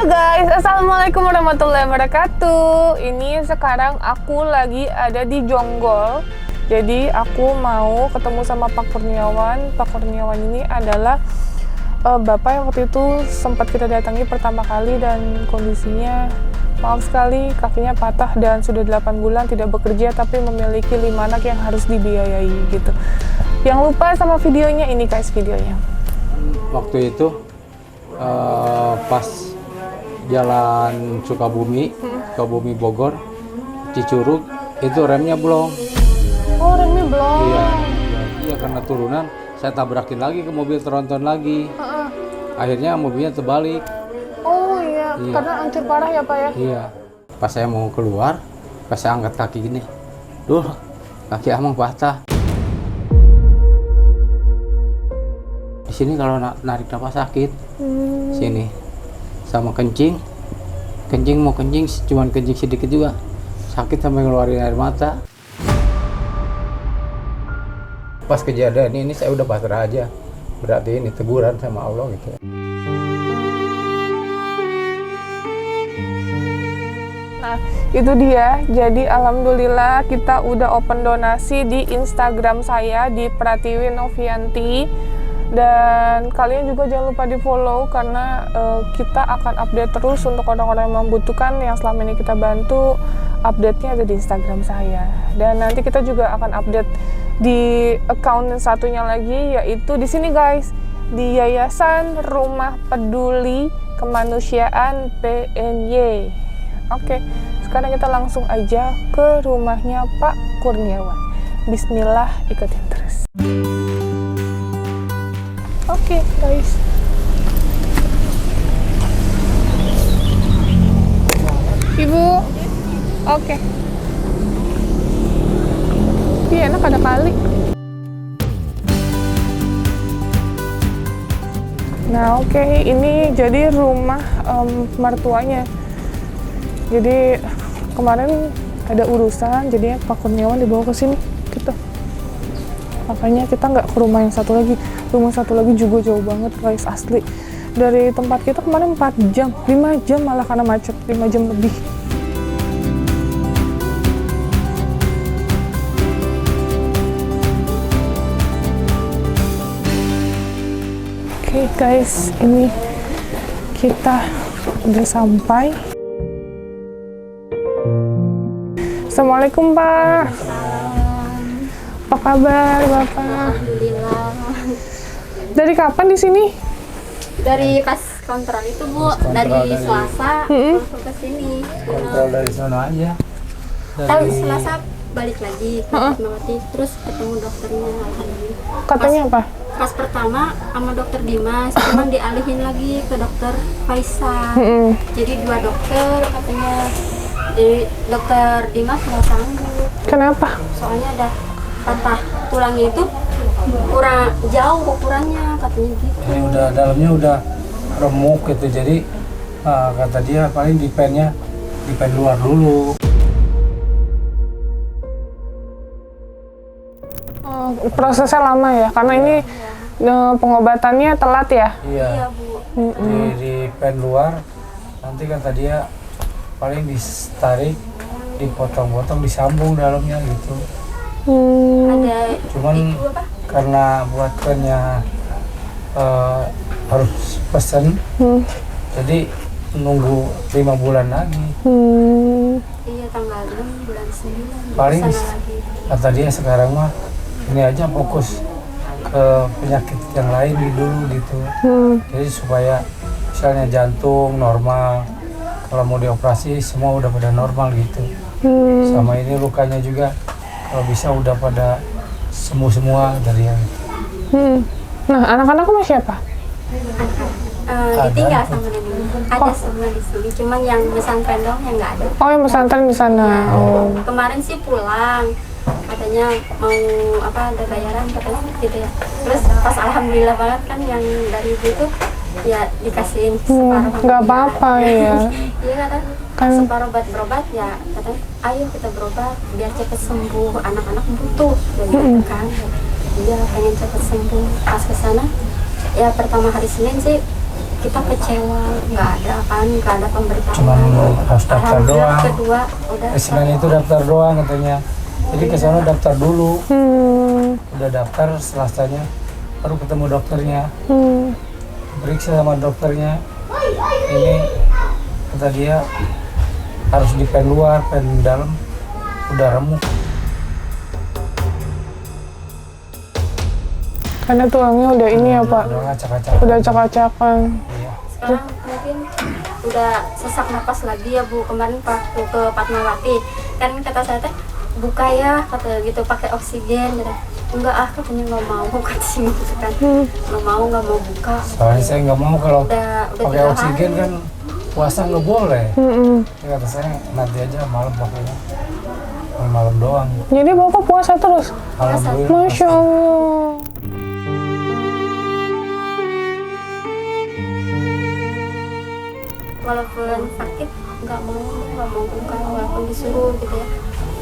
Halo guys, assalamualaikum warahmatullahi wabarakatuh. Ini sekarang aku lagi ada di Jonggol. Jadi aku mau ketemu sama Pak Kurniawan. Pak Kurniawan ini adalah bapak yang waktu itu sempat kita datangi pertama kali dan kondisinya maaf sekali, kakinya patah dan sudah 8 bulan tidak bekerja tapi memiliki 5 anak yang harus dibiayai gitu. Yang lupa sama videonya, ini guys videonya. Waktu itu pas jalan Sukabumi Bogor, Cicurug, itu remnya belum. Oh, remnya belum. Iya karena turunan saya tabrakin lagi ke mobil tronton lagi. Akhirnya mobilnya terbalik. Oh iya, karena hancur parah ya Pak ya? Iya. Pas saya mau keluar, pas saya angkat kaki gini, duh, kaki Amang patah. Di sini kalau narik napas sakit. Sini. Sama kencing mau kencing, cuman kencing sedikit juga sakit sampai ngeluarin air mata. Pas kejadian ini saya udah pasrah aja, berarti ini teguran sama Allah gitu. Nah itu dia, jadi alhamdulillah kita udah open donasi di Instagram saya di Pratiwi Novianti. Dan kalian juga jangan lupa di follow karena kita akan update terus untuk orang-orang yang membutuhkan yang selama ini kita bantu. Update-nya ada di Instagram saya. Dan nanti kita juga akan update di account yang satunya lagi, yaitu di sini guys, di Yayasan Rumah Peduli Kemanusiaan PNY. Oke, sekarang kita langsung aja ke rumahnya Pak Kurniawan. Bismillah, ikutin terus. Oke, guys. Ibu. Oke. Iya, enak ada kali. Nah, oke, ini jadi rumah mertuanya. Jadi kemarin ada urusan, jadinya Pak Kurniawan dibawa ke sini gitu. Makanya kita nggak ke rumah yang satu lagi. Rumah satu lagi juga jauh banget guys, asli. Dari tempat kita kemarin 4 jam, 5 jam malah karena macet, 5 jam lebih. Oke guys, ini kita udah sampai. Assalamualaikum Pak. Apa kabar Bapak? Alhamdulillah. Dari kapan di sini? Dari pas kontrol itu Bu, dari Selasa langsung ke sini. Kontrol dari sana aja. Tapi Selasa balik lagi ke Fatmawati, terus ketemu dokternya alhamdulillah. Katanya apa? Pas pertama sama dokter Dimas, cuman dialihin lagi ke dokter Faisal. Jadi 2 dokter katanya. Jadi dokter Dimas nggak sanggup. Kenapa? Soalnya ada patah tulangnya itu kurang jauh ukurannya katanya gitu. Ini udah dalamnya udah remuk gitu, jadi kata dia paling di pen luar dulu. Prosesnya lama ya, karena ini pengobatannya telat ya. Iya. Bu. Di pen luar, nanti kata dia paling ditarik, dipotong-potong, disambung dalamnya gitu. Ada Cuman itu apa? karena buat pennya harus pesen, jadi nunggu 5 bulan lagi. Iya tanggal 6 bulan 9 Paling sana lagi. kata dia sekarang mah ini aja fokus ke penyakit yang lain dulu gitu. Jadi supaya misalnya jantung normal, kalau mau dioperasi semua udah pada normal gitu. Sama ini lukanya juga kalau bisa udah pada semua dari yang Nah, anak-anak sama siapa? Ditinggal sama nenek. Ada semua di sini, cuman yang pesantren dong yang nggak ada. Oh, yang pesantren di sana. Oh. Kemarin sih pulang, katanya mau ada bayaran katanya gitu ya. Terus pas alhamdulillah banget kan yang dari itu ya dikasihin separuh. Nggak apa-apa ya. Iya kata Kan separuh buat berobat ya, katanya ayo kita berobat biar cepet sembuh, anak-anak butuh gitu kan. Dia pengen cepet sembuh. Pas kesana ya pertama hari Senin sih kita kecewa, nggak ada kan, nggak ada pemberitahuan. Cuman harus daftar Alhamdulillah doang. kedua udah Senin itu daftar doang katanya. Jadi ke sana daftar dulu. Udah daftar, Selasanya baru ketemu dokternya. Periksa sama dokternya. Ini kata dia harus di pen luar, pen dalam udah remuk. Karena tulangnya udah ini ya Pak, Udah ngacak-ngacak. udah acak-acakan. Iya. sekarang mungkin udah sesak napas lagi ya Bu. Kemarin waktu ke Fatmawati kan kata saya teh buka ya kata gitu pakai oksigen gitu. Enggak ah katanya nggak mau kata sih gitu kan, nggak mau buka. Soalnya saya nggak mau kalau Udah pakai 3 oksigen hari. kan puasa nggak boleh. Mm-mm. Ya, kata saya nanti aja malam pakainya. Malam doang. Jadi Bapak puasa terus? Alhamdulillah. Masya Allah. Walaupun sakit nggak mau buka walaupun disuruh gitu ya,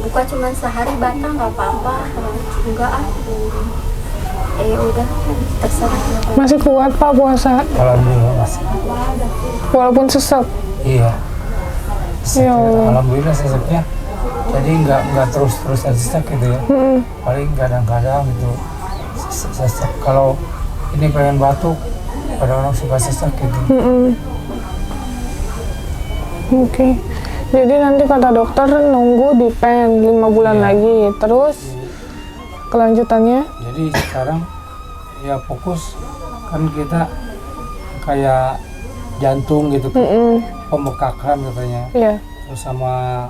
buka cuma sehari batang nggak apa-apa. Enggak ah udah terserah. Masih kuat Pak puasa, Alhamdulillah masih. walaupun sesak. Iya. Ya Allah. Alhamdulillah seseknya. Jadi nggak terus-terusan sesak gitu ya. Paling kadang-kadang gitu sesak. Kalau ini pengen batuk, kadang-kadang suka sesak gitu. Oke. Jadi nanti kata dokter nunggu di pen 5 bulan Iya. lagi. Terus kelanjutannya? Jadi sekarang ya fokus kan kita kayak jantung gitu, pembekakan katanya, Iya. terus sama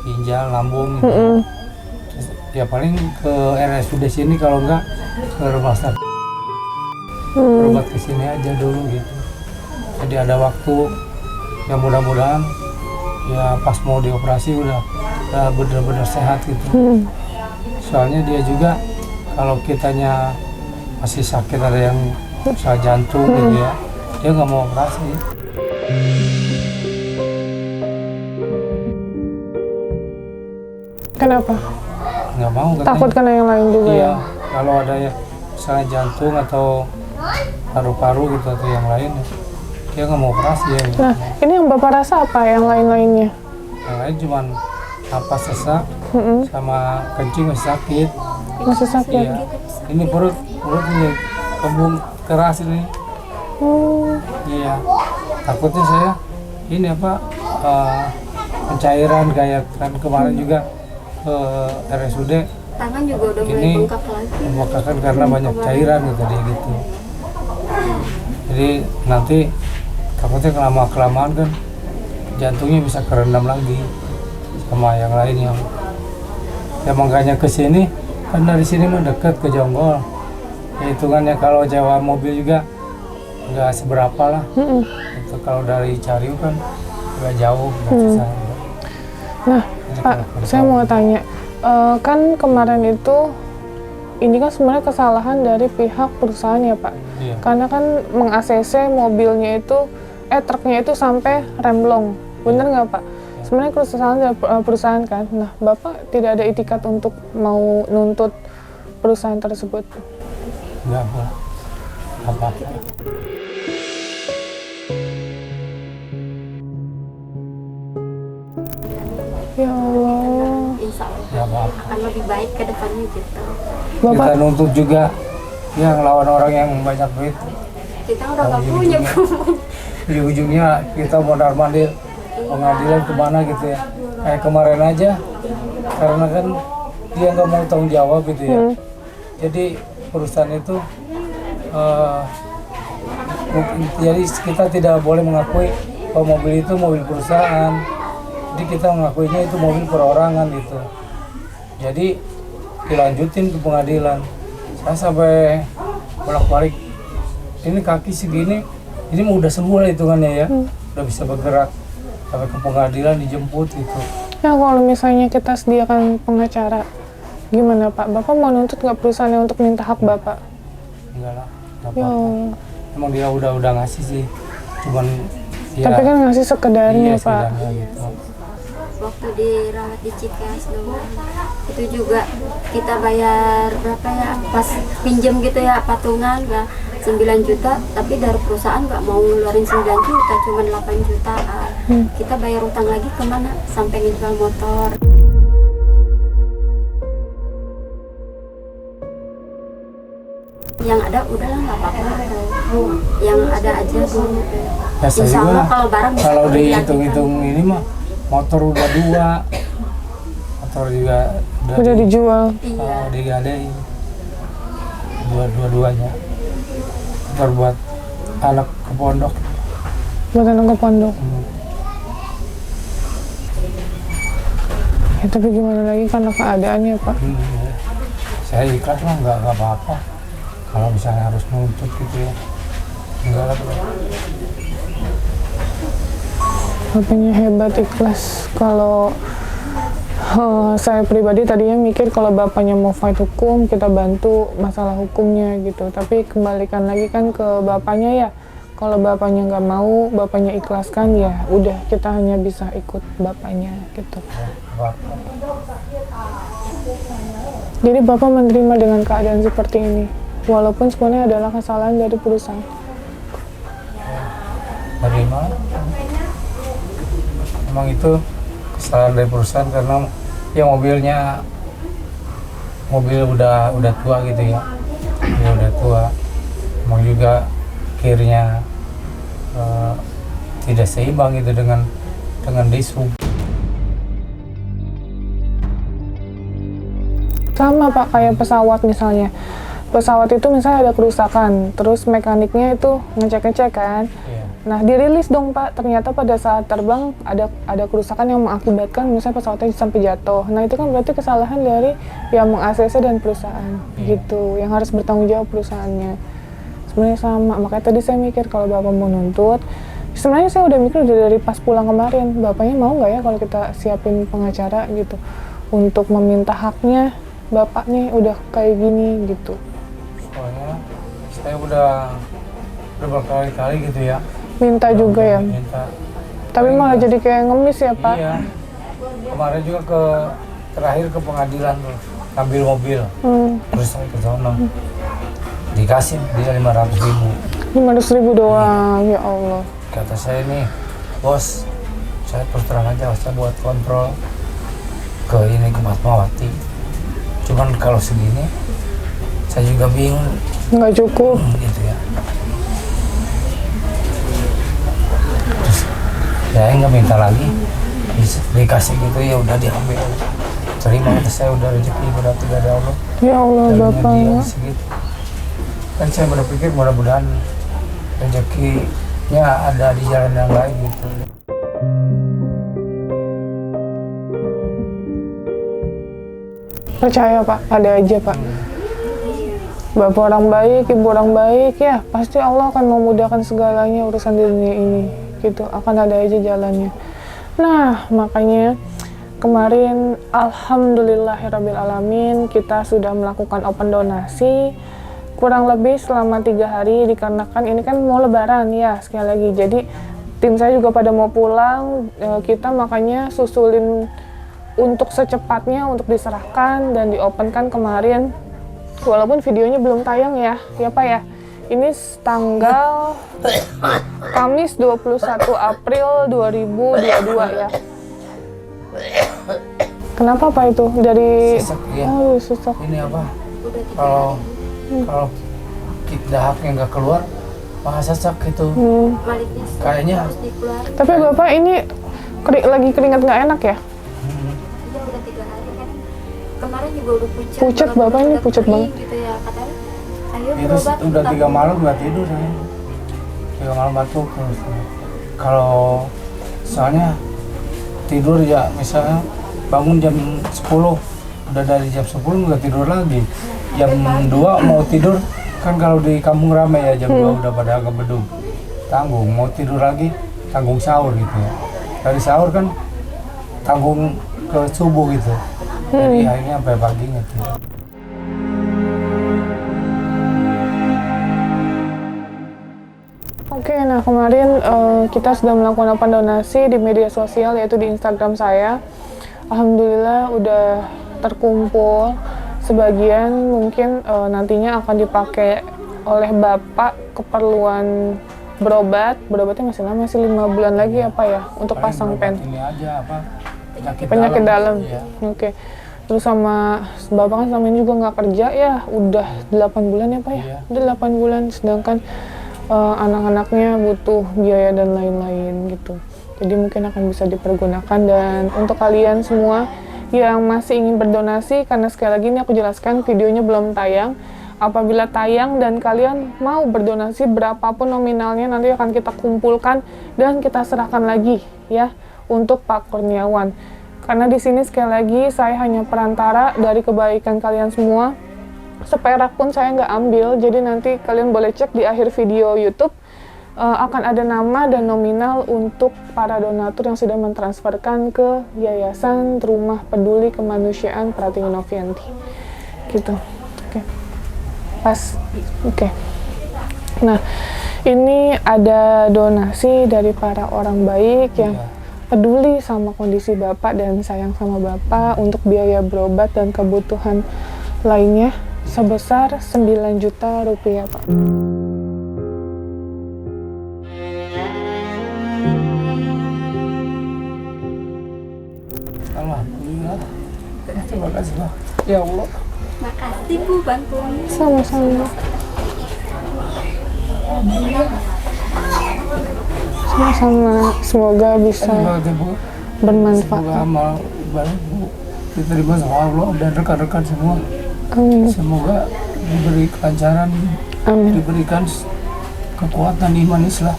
ginjal, lambung gitu. Terus, ya paling ke RSUD sini kalau enggak ke rumah sakit. Berobat ke sini aja dulu gitu. Jadi ada waktu, ya mudah-mudahan ya pas mau dioperasi udah benar-benar sehat gitu. Soalnya dia juga kalau kitanya masih sakit, ada yang usaha jantung gitu ya, dia nggak mau operasi. Kenapa? Nggak mau katanya. Takut kena yang lain juga Iya, ya? kalau ada ya misalnya jantung atau paru-paru gitu atau yang lain, dia nggak mau operasi ya. Gitu. Nah, ini yang Bapak rasa apa yang lain-lainnya? Yang lain cuman napas sesak sama kencing masih sakit. Masih sakit? Iya. Ini perut ini kembung keras ini. Iya. Takutnya saya ini apa pencairan kayak kan kemarin juga ke RSUD Tangan juga udah mulai ini bengkak lagi. membengkakkan karena banyak cairan gitu dia gitu. Jadi nanti takutnya kelamaan kan jantungnya bisa kerendam lagi sama yang lainnya. Ya makanya ke sini kan dari sini mah dekat ke Jonggol. Ya, hitungannya kalau sewa mobil juga nggak seberapa lah. Itu kalau dari Cariu kan nggak jauh, nggak susah. Nah, Pak, saya mau tanya, kan kemarin itu ini kan sebenarnya kesalahan dari pihak perusahaan ya Pak, Iya. karena kan meng-ACC mobilnya itu, truknya itu sampai remblong, bener nggak Pak? Sebenarnya kesalahan dari perusahaan kan. Nah, Bapak tidak ada itikat untuk mau nuntut perusahaan tersebut? Nggak apa. Ya Allah. Insya Allah Nggak apa-apa. akan lebih baik ke depannya gitu. Bapak, Kita nuntut juga ya ngelawan orang yang banyak duit. Kita udah nggak punya Ujung-ujungnya kita mondar-mandir pengadilan kemana gitu ya. Kayak kemarin aja, karena kan dia nggak mau tanggung jawab gitu ya. Jadi perusahaan itu jadi kita tidak boleh mengakui bahwa mobil itu mobil perusahaan. Jadi kita mengakuinya itu mobil perorangan gitu. Jadi dilanjutin ke pengadilan. Saya sampai bolak-balik. Ini kaki segini, ini mau udah sembuh lah hitungannya ya. Udah bisa bergerak. Sampai ke pengadilan dijemput gitu. ya kalau misalnya kita sediakan pengacara, gimana Pak? Bapak mau nuntut nggak perusahaannya untuk minta hak Bapak? Enggak lah, nggak Ya apa-apa. Allah. Emang dia udah ngasih sih. Cuman ya, Tapi kan ngasih sekedarnya iya, Pak. sekedar gitu. Waktu dirawat di Cikeas dulu itu juga kita bayar berapa ya pas pinjem gitu ya patungan ya 9 juta, tapi dari perusahaan nggak mau ngeluarin 9 juta, cuma 8 jutaan. Kita bayar utang lagi kemana? Sampai ngejual motor. Yang ada udahlah nggak apa-apa, yang ada aja dulu. Ya saya Insya Allah juga kalau barang bisa kalau digantikan. dihitung-hitung ini mah motor udah 2, motor juga Udah dijual. Iya. digadein dua-duanya motor buat anak ke pondok. Buat anak ke pondok. Ya, tapi gimana lagi karena keadaannya Pak. Saya ikhlas mah nggak apa-apa kalau misalnya harus nuntut gitu ya, enggak lah. Bapaknya hebat, ikhlas. Kalau saya pribadi tadinya mikir kalau bapaknya mau fight hukum, kita bantu masalah hukumnya gitu. Tapi kembalikan lagi kan ke bapaknya ya. Kalau bapaknya nggak mau, bapaknya ikhlaskan ya udah, kita hanya bisa ikut bapaknya gitu. Jadi bapak menerima dengan keadaan seperti ini, walaupun sebenarnya adalah kesalahan dari perusahaan. Terima. Emang itu kesalahan dari perusahaan karena ya mobil udah tua gitu ya. Ya udah tua. Emang juga kirinya tidak seimbang gitu dengan disub. Sama Pak, kayak pesawat misalnya. Pesawat itu misalnya ada kerusakan, terus mekaniknya itu ngecek-ngecek kan. Iya. Nah, dirilis dong Pak, ternyata pada saat terbang ada kerusakan yang mengakibatkan misalnya pesawatnya sampai jatuh. Nah, itu kan berarti kesalahan dari yang meng-ACC dan perusahaan gitu, yang harus bertanggung jawab perusahaannya. Sebenarnya sama, makanya tadi saya mikir kalau Bapak mau nuntut, sebenarnya saya udah mikir dari pas pulang kemarin, Bapaknya mau nggak ya kalau kita siapin pengacara gitu untuk meminta haknya, Bapak nih udah kayak gini gitu. Soalnya saya udah berkali-kali gitu ya. Minta juga ya. Minta. Tapi malah jadi kayak ngemis ya Pak. Iya. Kemarin juga terakhir ke pengadilan tuh, ambil mobil. Terus saya ke sana. Dikasih dia 500.000. 500.000 doang, ya Allah. Kata saya nih, bos, saya terus terang aja saya buat kontrol ke Fatmawati. Cuman kalau segini, saya juga bingung. Nggak cukup. Gitu ya. Terus saya nggak minta lagi, dikasih gitu ya udah diambil. Terima kata saya udah rezeki berarti dari Allah. Ya Allah, Dalamnya Bapak dia ya. segitu. Kan saya berpikir mudah-mudahan rezekinya ada di jalan yang lain gitu. Percaya Pak, ada aja Pak. Bapak orang baik, ibu orang baik ya, pasti Allah akan memudahkan segalanya urusan di dunia ini. Gitu, akan ada aja jalannya. Nah, makanya kemarin alhamdulillahirrabbilalamin kita sudah melakukan open donasi kurang lebih selama 3 hari, dikarenakan ini kan mau lebaran ya sekali lagi. Jadi tim saya juga pada mau pulang, kita makanya susulin untuk secepatnya untuk diserahkan dan diopenkan kemarin. Walaupun videonya belum tayang ya Pak ya. Ini tanggal Kamis 21 April 2022 ya. Kenapa Pak itu? Dari Sesak, ya. Oh, sesak. Ini apa? Kalau dahaknya nggak keluar, malah sesak gitu. Maliknya Kayaknya harus dikeluarin. Tapi Bapak ini lagi keringat nggak enak ya? Iya udah 3 hari kan. Kemarin juga udah pucat. Pucat, bener-bener Bapak ini udah pucat kering banget. Gitu ya katanya. Ayo itu berobat. udah 3 tapi- malam nggak tidur saya. 3 malam batuk terus. Kalau soalnya tidur ya misalnya bangun jam 10, udah dari jam 10 nggak tidur lagi. Jam 2 mau tidur, kan kalau di kampung ramai ya jam 2 udah pada agak bedung. Tanggung, mau tidur lagi, tanggung sahur gitu ya. Dari sahur kan tanggung ke subuh gitu. Jadi akhirnya sampai pagi nggak tidur. Oke, nah kemarin kita sudah melakukan open donasi di media sosial yaitu di Instagram saya. Alhamdulillah udah terkumpul sebagian, mungkin nantinya akan dipakai oleh Bapak keperluan berobatnya masih lama, masih 5 bulan lagi ya Pak ya untuk Paling pasang berobat pen. ini aja apa Penyakit dalam. Iya. Oke. Terus sama Bapak kan selama ini juga nggak kerja ya, udah 8 bulan ya Pak ya? Iya. Udah 8 bulan, sedangkan anak-anaknya butuh biaya dan lain-lain gitu. Jadi mungkin akan bisa dipergunakan. Dan untuk kalian semua yang masih ingin berdonasi, karena sekali lagi ini aku jelaskan videonya belum tayang. Apabila tayang dan kalian mau berdonasi berapapun nominalnya, nanti akan kita kumpulkan dan kita serahkan lagi ya untuk Pak Kurniawan. Karena di sini sekali lagi saya hanya perantara dari kebaikan kalian semua. Seperak pun saya nggak ambil, jadi nanti kalian boleh cek di akhir video YouTube akan ada nama dan nominal untuk para donatur yang sudah mentransferkan ke Yayasan Rumah Peduli Kemanusiaan Pratiwi Novianti. Gitu. Oke. Pas. Oke. Nah, ini ada donasi dari para orang baik yang peduli sama kondisi Bapak dan sayang sama Bapak untuk biaya berobat dan kebutuhan lainnya sebesar 9 juta rupiah, Pak. Alhamdulillah. Terima kasih Pak. Ya Allah. Makasih Bu bantuannya. Sama-sama. Sama-sama. Semoga bisa Terima kasih Bu. bermanfaat. Semoga amal ibadah Bu diterima sama Allah dan rekan-rekan semua. Amin. Semoga diberi kelancaran, Amin. diberikan kekuatan iman Islam.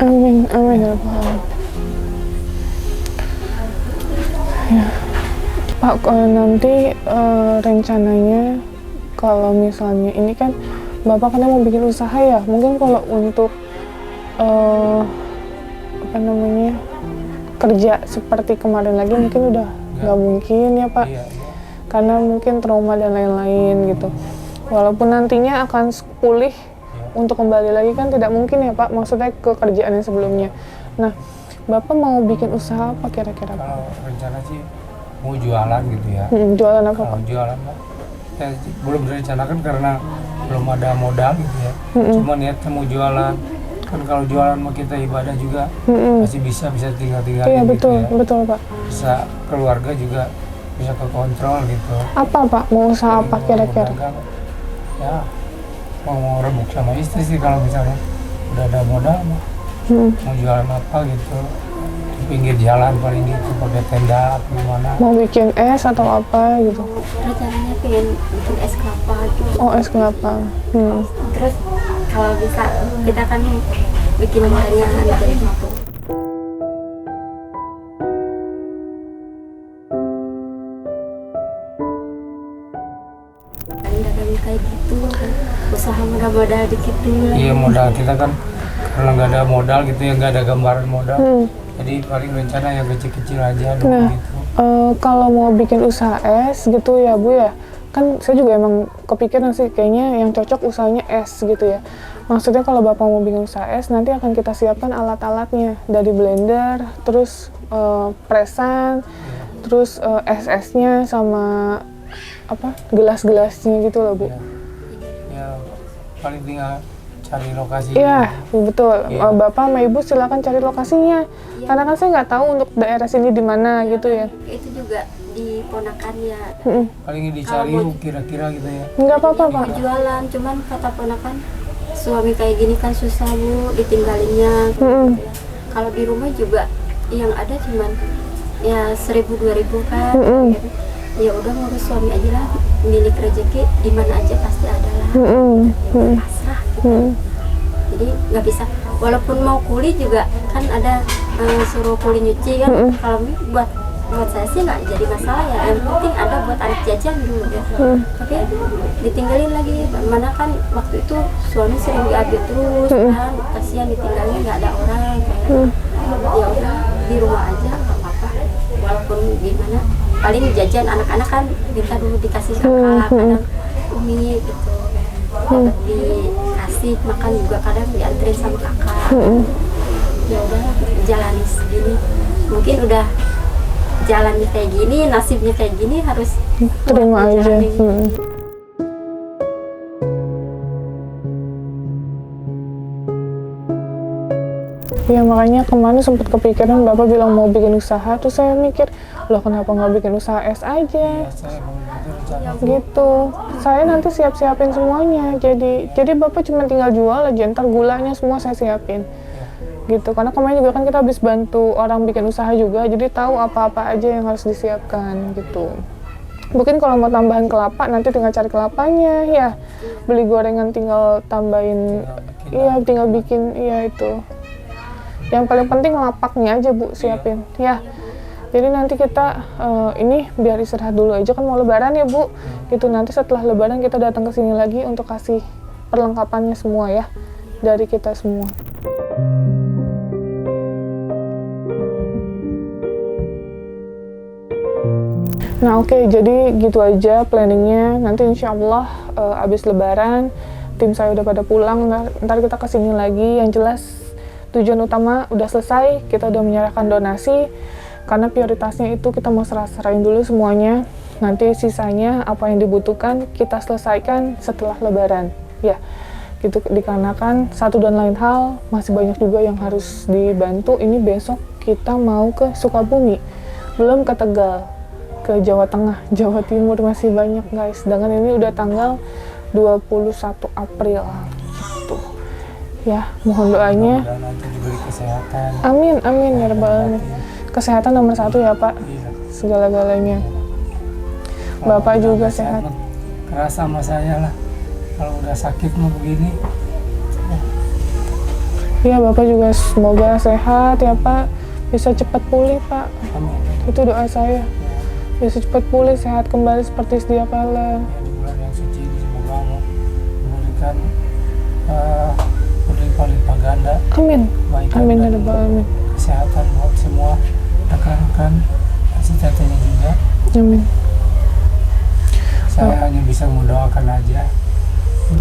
Amin. Amin. Ya Rabbal Alamin. Ya. Pak, nanti rencananya kalau misalnya ini kan Bapak kan mau bikin usaha ya, mungkin kalau untuk apa namanya kerja seperti kemarin lagi mungkin udah nggak mungkin ya Pak, Iya. karena mungkin trauma dan lain-lain gitu. Walaupun nantinya akan pulih untuk kembali lagi kan tidak mungkin ya Pak, maksudnya ke kerjaan yang sebelumnya. Nah, Bapak mau bikin usaha apa kira-kira Pak? Kalau rencana sih mau jualan gitu ya. Jualan apa Kalau Pak? jualan Pak, ya, belum direncanakan karena belum ada modal gitu ya. Cuma niatnya mau jualan. Kan kalau jualan mah kita ibadah juga masih bisa tinggal-tinggal Iya gitu betul, ya. betul Pak. Bisa keluarga juga bisa kekontrol gitu. Apa Pak? Mau usaha apa Mau kira-kira? dagang, ya mau rebuk sama istri sih kalau misalnya udah ada modal mah. Mau jualan apa gitu di pinggir jalan paling gitu pakai tenda apa gimana. Mau bikin es atau apa gitu? Rencananya pengen bikin es kelapa gitu. Oh, es kelapa. Terus kalau bisa kita kan bikin gorengan kayak gitu. Dagang kayak gitu kan. Usaha modal dikit dulu lah. Iya modal kita kan karena nggak ada modal gitu ya, nggak ada gambaran modal. Jadi paling rencana yang kecil-kecil aja dulu Nah, gitu. kalau mau bikin usaha es gitu ya Bu ya, kan saya juga emang kepikiran sih kayaknya yang cocok usahanya es gitu ya. Maksudnya kalau Bapak mau bikin usaha es, nanti akan kita siapkan alat-alatnya dari blender, terus presan, terus es-esnya sama apa gelas-gelasnya gitu loh Bu. Ya paling tinggal cari lokasi. Iya, betul. Iya. Bapak sama Ibu silakan cari lokasinya. Karena kan saya nggak tahu untuk daerah sini di mana gitu ya. Itu juga di ponakannya. Paling dicari kira-kira gitu ya. Nggak apa-apa Pak. Jualan, cuman kata ponakan suami kayak gini kan susah Bu ditinggalinnya. Kalau di rumah juga yang ada cuman ya 1.000-2.000 kan. Ya udah ngurus suami aja lah, milik rezeki di mana aja pasti ada lah. Pasrah gitu. Jadi nggak bisa, walaupun mau kuli juga kan ada suruh kuli nyuci kan. Kalau buat saya sih nggak jadi masalah ya, yang penting ada buat anak jajan dulu ya. Tapi ditinggalin lagi, mana kan waktu itu suami sering diambil terus kan, kasihan ditinggalin nggak ada orang. Ya udah di rumah aja nggak apa-apa, walaupun gimana paling jajan anak-anak kan minta dulu dikasih kakak, kadang umi gitu. Dapat dikasih makan juga kadang dianterin sama kakak. Ya udah jalani segini, mungkin udah jalannya kayak gini, nasibnya kayak gini, harus Terima aja. jalanin. Ya makanya kemarin sempat kepikiran Bapak bilang mau bikin usaha, terus saya mikir, loh kenapa nggak bikin usaha es aja? Saya mau gitu rencana. Gitu. Saya nanti siap-siapin semuanya. Jadi Bapak cuma tinggal jual aja, ntar gulanya semua saya siapin. Gitu. Karena kemarin juga kan kita habis bantu orang bikin usaha juga, jadi tahu apa-apa aja yang harus disiapkan gitu. Mungkin kalau mau tambahan kelapa nanti tinggal cari kelapanya ya. Beli gorengan tinggal tambahin, iya tinggal bikin, iya itu. Yang paling penting lapaknya aja Bu siapin ya. Jadi nanti kita ini biar istirahat dulu aja, kan mau lebaran ya Bu. Gitu, nanti setelah lebaran kita datang ke sini lagi untuk kasih perlengkapannya semua ya dari kita semua. Nah oke, jadi gitu aja planningnya. Nanti insya Allah abis lebaran tim saya udah pada pulang, ntar kita kesini lagi. Yang jelas tujuan utama udah selesai, kita udah menyerahkan donasi karena prioritasnya itu kita mau serahin dulu semuanya. Nanti sisanya apa yang dibutuhkan kita selesaikan setelah lebaran ya. Gitu, dikarenakan satu dan lain hal masih banyak juga yang harus dibantu. Ini besok kita mau ke Sukabumi, belum ke Tegal, ke Jawa Tengah, Jawa Timur masih banyak guys. Sedangkan ini udah tanggal 21 April gitu. Ya, mohon doanya. Dan nanti diberi kesehatan. Amin, amin ya rabbal alamin. Kesehatan nomor satu ya Pak, Iya. segala-galanya. Kalau Bapak udah juga nggak sehat. Keras sama saya lah. Kalau udah sakit mau begini. Iya Bapak juga semoga sehat ya Pak, bisa cepat pulih Pak. Amin. Itu doa saya. Bisa cepat pulih, sehat kembali seperti sedia kala. Ya, di bulan yang suci ini semoga Allah memberikan berlimpah-limpah ganda Amin. kebaikan Amin ya dan rabbal alamin. kesehatan buat semua rekan-rekan asisten-asistennya juga. Amin. Saya hanya bisa mendoakan aja.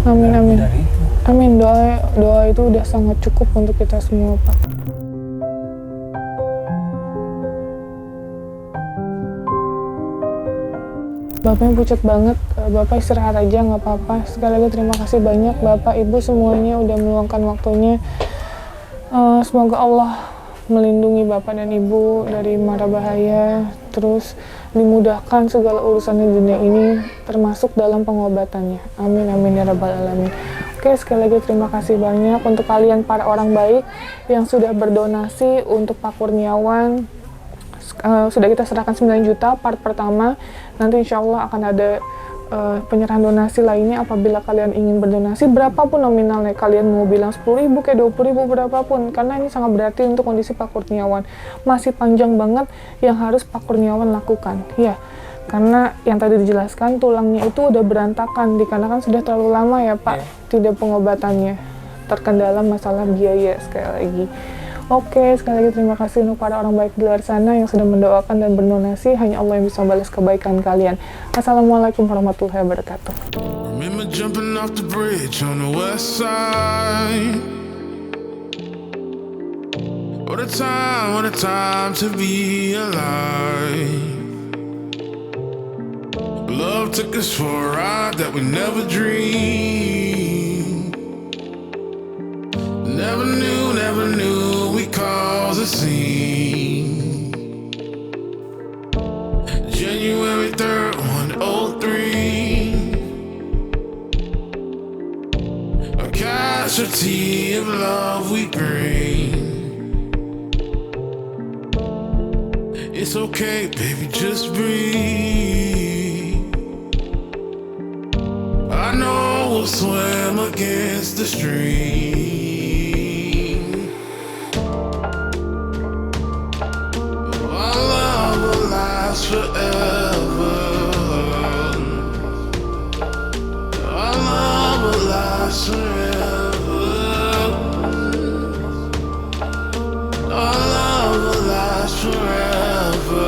Amin, Lebih amin. dari itu. Amin, doa itu udah sangat cukup untuk kita semua Pak. Bapaknya pucat banget, Bapak istirahat aja nggak apa-apa. Sekali lagi terima kasih banyak Bapak Ibu semuanya udah meluangkan waktunya. Semoga Allah melindungi Bapak dan Ibu dari mara bahaya, terus dimudahkan segala urusan di dunia ini termasuk dalam pengobatannya. Amin amin ya rabbal alamin. Oke, sekali lagi terima kasih banyak untuk kalian para orang baik yang sudah berdonasi untuk Pak Kurniawan. Sudah kita serahkan 9 juta part pertama. Nanti insya Allah akan ada penyerahan donasi lainnya apabila kalian ingin berdonasi berapapun nominalnya. Kalian mau bilang 10.000 kayak 20.000 berapapun, karena ini sangat berarti untuk kondisi Pak Kurniawan. Masih panjang banget yang harus Pak Kurniawan lakukan ya, karena yang tadi dijelaskan tulangnya itu udah berantakan dikarenakan sudah terlalu lama ya Pak tidak pengobatannya, terkendala masalah biaya sekali lagi. Oke, sekali lagi terima kasih untuk para orang baik di luar sana yang sudah mendoakan dan berdonasi. Hanya Allah yang bisa balas kebaikan kalian. Assalamualaikum warahmatullahi wabarakatuh. Remember jumping off the bridge on the west side. What a time to be alive. Love took us for a ride that we never dreamed. Never knew we caused a scene. January 3rd, 103. A casualty of love we bring. It's okay, baby, just breathe. I know we'll swim against the stream. Our love will last forever. Our love will last forever. Our love will last forever.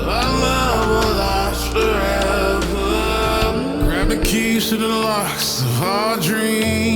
Our love will last forever. Grab the keys to the locks of our dreams.